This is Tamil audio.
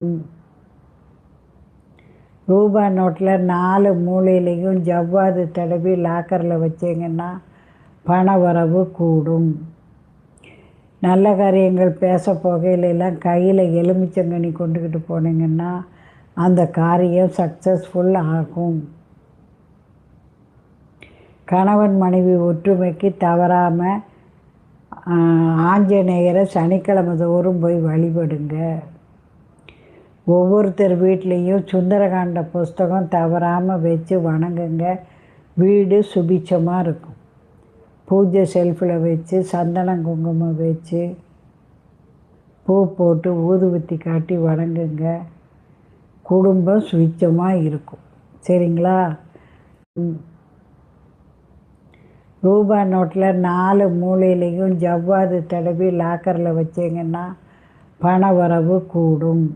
ம். ரூபா நோட்டில் 4 மூலையிலையும் ஜவ்வாது தடவி லாக்கரில் வச்சிங்கன்னா பண வரவு கூடும். நல்ல காரியங்கள் பேச போகையிலெல்லாம் கையில் எலுமிச்சங்கனி கொண்டுக்கிட்டு போனீங்கன்னா அந்த காரியம் சக்ஸஸ்ஃபுல் ஆகும். கணவன் மனைவி ஒற்றுமைக்கு தவறாமல் ஆஞ்சநேயரை சனிக்கிழமை தோறும் போய் வழிபடுங்க. ஒவ்வொருத்தர் வீட்லேயும் சுந்தரகாண்ட புஸ்தகம் தவறாமல் வச்சு வணங்குங்க. வீடு சுபிட்சமாக இருக்கும். பூஜை செல்ஃபில் வச்சு சந்தனம் குங்குமம் வச்சு பூ போட்டு ஊதுபத்தி காட்டி வணங்குங்க. குடும்பம் சுபிட்சமாக இருக்கும். சரிங்களா? ரூபா நோட்டில் 4 மூலையிலையும் ஜவ்வாது தடவி லாக்கரில் வச்சிங்கன்னா பண வரவு கூடும்.